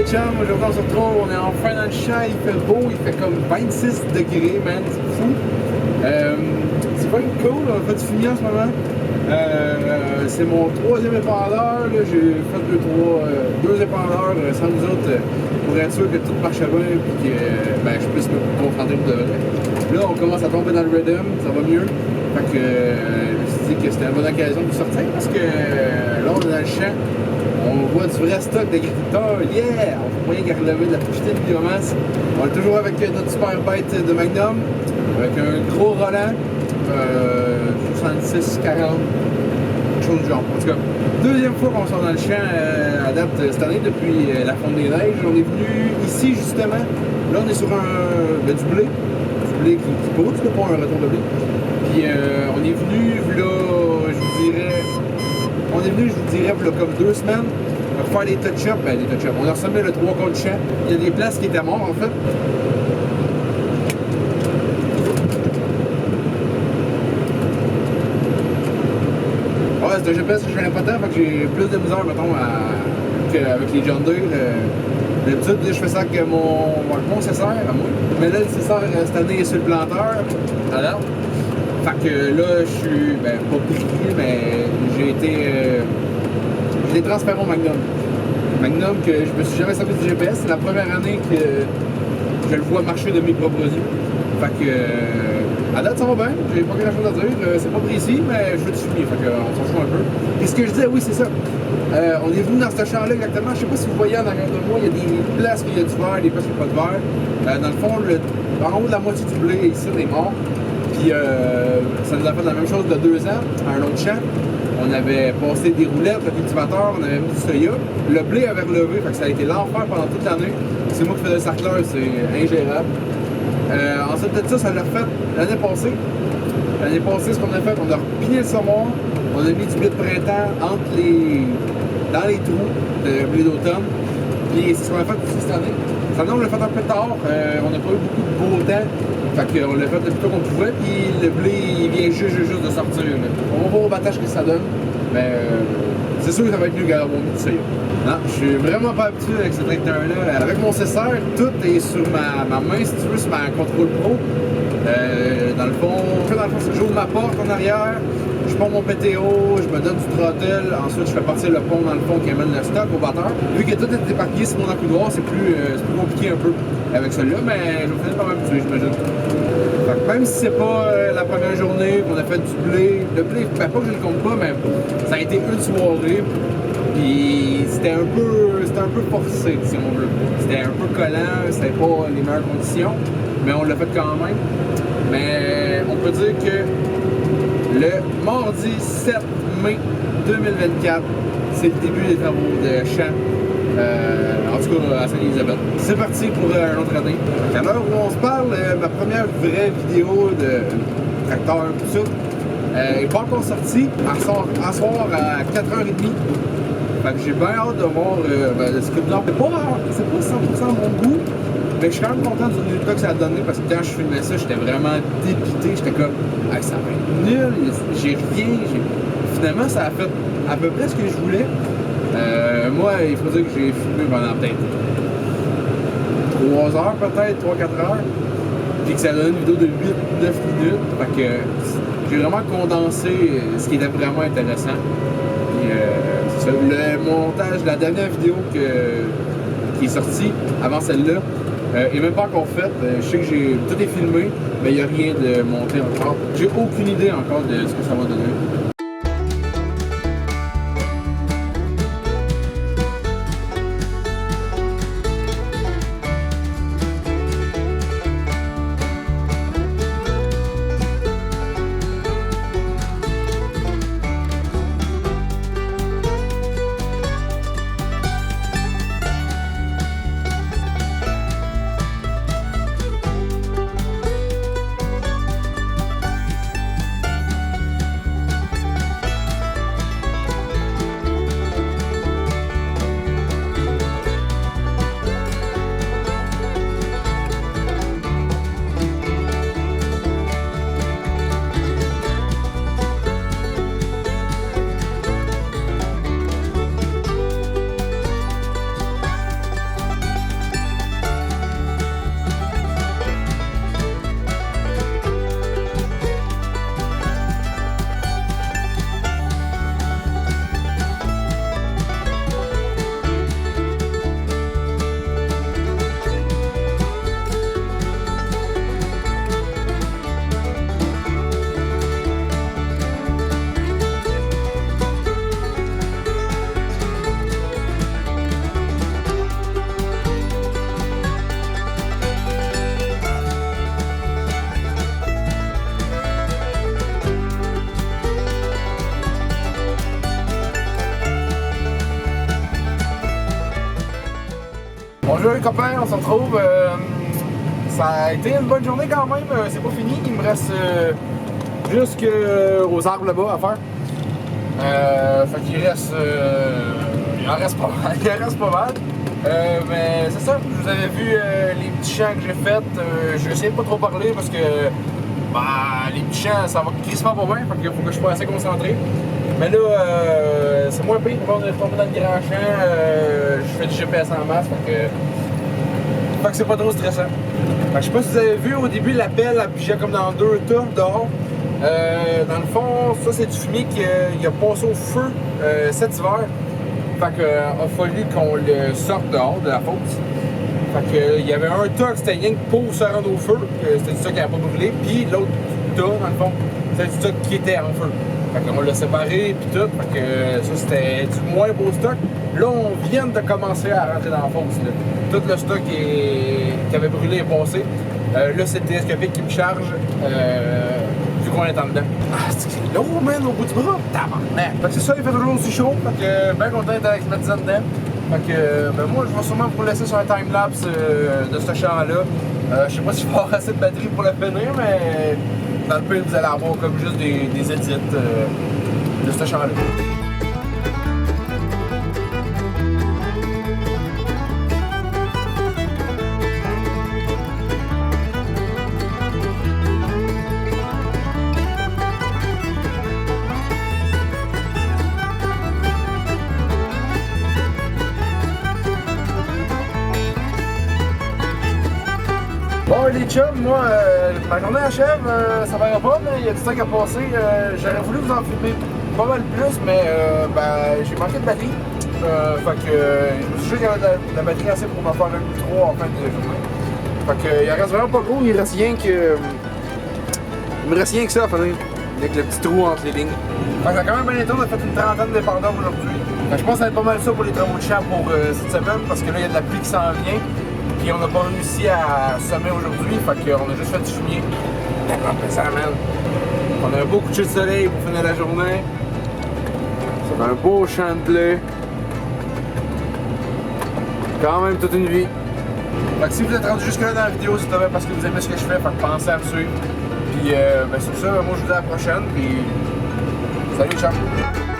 chums, aujourd'hui on se retrouve, on est enfin dans le champ, il fait beau, il fait comme 26 degrés, man, c'est fou. C'est pas cool, on a fait du fumier en ce moment. C'est mon troisième épandeur, j'ai fait deux épandeurs sans nous autres pour être sûr que tout marche bien et que je puisse me concentrer pour de vrai. Là on commence à tomber dans le rhythm, ça va mieux. Fait que je me suis dit que c'était une bonne occasion de sortir parce que là on est dans le champ. On voit du vrai stock d'agriculteurs, yeah! On fait moyen qu'à relever de la petite biomasse. On est toujours avec notre super bête de Magnum, avec un gros Roland, 66-40, quelque chose du genre. En tout cas, deuxième fois qu'on sort dans le champ à date cette année, depuis la fonte des neiges. On est venu ici justement, là on est sur du blé qui pousse, pas un retour de blé. Puis on est venu, là, je vous dirais, comme 2 semaines, pour faire des touch-ups. On a ressemblé le 3 quarts du champ. Il y a des places qui étaient mortes, en fait. Ouais, c'est un GPS que je connais pas tant, fait que j'ai plus de misère, mettons, qu'avec les John Deere. D'habitude, je fais ça avec mon cesseur, à moi. Mais là, le cesseur, cette année, est sur le planteur, à l'arbre. Fait que là, je suis, pas pris, mais j'ai été transféré au Magnum. Magnum que je me suis jamais servi du GPS. C'est la première année que je le vois marcher de mes propres yeux. Fait que, à date, ça va bien. J'ai pas grand chose à dire. C'est pas précis, mais je veux te fumier. Fait qu'on s'en fout un peu. Et ce que je disais, oui, c'est ça. On est venu dans ce champ-là exactement. Je sais pas si vous voyez en arrière de moi, il y a des places où il y a du vert, des places où il n'y a pas de vert. Dans le fond, en haut de la moitié du blé, ici, on est mort. Puis ça nous a fait la même chose de 2 ans à un autre champ. On avait passé des roulettes, le cultivateur, on avait mis du soya. Le blé avait relevé, fait que ça a été l'enfer pendant toute l'année. C'est moi qui faisais le sarcleur, c'est ingérable. Ensuite de ça l'a fait l'année passée. L'année passée, ce qu'on a fait, on a repiné le semoir, on a mis du blé de printemps dans les trous de blé d'automne. Puis c'est ce qu'on a fait aussi cette année. Cette année, on l'a fait un peu tard, on n'a pas eu beaucoup de beau temps. Fait qu'on l'a fait le plus tôt qu'on pouvait, puis le blé, il vient juste de sortir. Là. On va voir au battage que ça donne, mais c'est sûr que ça va être mieux qu'à mon de soya. Non, je suis vraiment pas habitué avec ce tracteur-là. Avec mon cesseur, tout est sur ma main, si tu veux, sur ma contrôle pro. Dans le fond, j'ouvre ma porte en arrière, je prends mon PTO, je me donne du throttle, ensuite je fais partir le pont dans le fond qui amène le stock au batteur. Vu que tout est éparpillé sur mon encoudoir, c'est plus compliqué un peu avec celui-là, mais je vais finir par m'habituer, j'imagine. Même si c'est pas la première journée qu'on a fait du blé, le blé, pas que je le compte pas, mais ça a été une soirée, puis c'était un peu forcé, si on veut. C'était un peu collant, c'était pas les meilleures conditions, mais on l'a fait quand même. Mais on peut dire que le mardi 7 mai 2024, c'est le début des travaux de champ. En tout cas, à Sainte-Élisabeth. C'est parti pour une autre année. À l'heure où on se parle, ma première vraie vidéo de tracteur, tout ça, n'est pas encore sortie. Elle sort à soir à 4h30. Fait que j'ai bien hâte de voir ce que c'est pas 100% mon goût, mais je suis quand même content du résultat que ça a donné parce que quand je filmais ça, j'étais vraiment dépité. J'étais comme, hey, ça va être nul, j'ai rien. Finalement, ça a fait à peu près ce que je voulais. Moi, il faut dire que j'ai filmé pendant peut-être 3 heures, peut-être 3-4 heures, puis que ça donne une vidéo de 8-9 minutes. Fait que j'ai vraiment condensé ce qui était vraiment intéressant. Puis, c'est ça, le montage de la dernière vidéo qui est sortie avant celle-là est même pas encore faite. Je sais que tout est filmé, mais il n'y a rien de monté encore. J'ai aucune idée encore de ce que ça va donner. Bonjour les copains, on se retrouve. Ça a été une bonne journée quand même, c'est pas fini, il me reste jusqu'aux arbres là-bas à faire. Fait qu'il reste. Il en reste pas mal. Il en reste pas mal. Mais c'est ça, je vous avais vu les petits champs que j'ai faits. Je vais essayer de pas trop parler parce que les petits champs, ça va crissement pas bien, fait qu'il faut que je sois assez concentré. Mais là, c'est moins pire, on est tombé dans le grand champ, je fais du GPS en masse, fait que c'est pas trop stressant. Fait que je sais pas si vous avez vu au début l'appel, elle pigeait comme dans 2 tas dehors. Dans le fond, ça c'est du fumier qui a passé au feu cet hiver. Fait que a fallu qu'on le sorte dehors de la fosse. Fait que il y avait un tas qui c'était rien que pour se rendre au feu, c'était du tas qui n'avait pas brûlé, puis l'autre tas, dans le fond, c'était du tas qui était en feu. Fait qu'on l'a séparé puis tout, fait que ça c'était du moins beau stock. Là on vient de commencer à rentrer dans la fosse. Là. Tout le stock qui avait brûlé est passé. Là c'est le télescopique qui me charge vu qu'on est en dedans. Ah c'est lourd man au bout du bras! Tabarnak! Fait que c'est ça, il fait toujours aussi chaud, fait que bien content d'être avec ma dizaine dedans. Fait que moi je vais sûrement vous laisser sur un timelapse de ce champ-là. Je sais pas si je vais avoir assez de batterie pour le finir, mais dans le pire vous allez avoir comme juste des édits de ce champ-là. Bon les chums, moi, ma journée achève, ça va pas, mais il y a du temps à passer. J'aurais voulu vous en filmer pas mal plus, mais j'ai manqué de batterie. Fait que je me suis dit qu'il y avait de la batterie assez pour m'en faire un 3 en fin de journée. Fait que il reste vraiment pas gros, il reste rien que. Il me reste rien que ça à finir, avec le petit trou entre les lignes. Fait que ça a quand même bien été, on a fait une trentaine de dépendants aujourd'hui. Je pense que ça va être pas mal ça pour les travaux de champ pour cette semaine, parce que là il y a de la pluie qui s'en vient. Puis on n'a pas réussi à semer aujourd'hui, fait qu'on a juste fait du fumier. Ça amène. On a un beau coucher de soleil pour finir la journée. Ça fait un beau champ de blé. Quand même toute une vie. Fait que si vous êtes rendu jusque là dans la vidéo, c'est parce que vous aimez ce que je fais, fait que pensez à me suivre. Puis sur ça, moi je vous dis à la prochaine, puis salut les chums!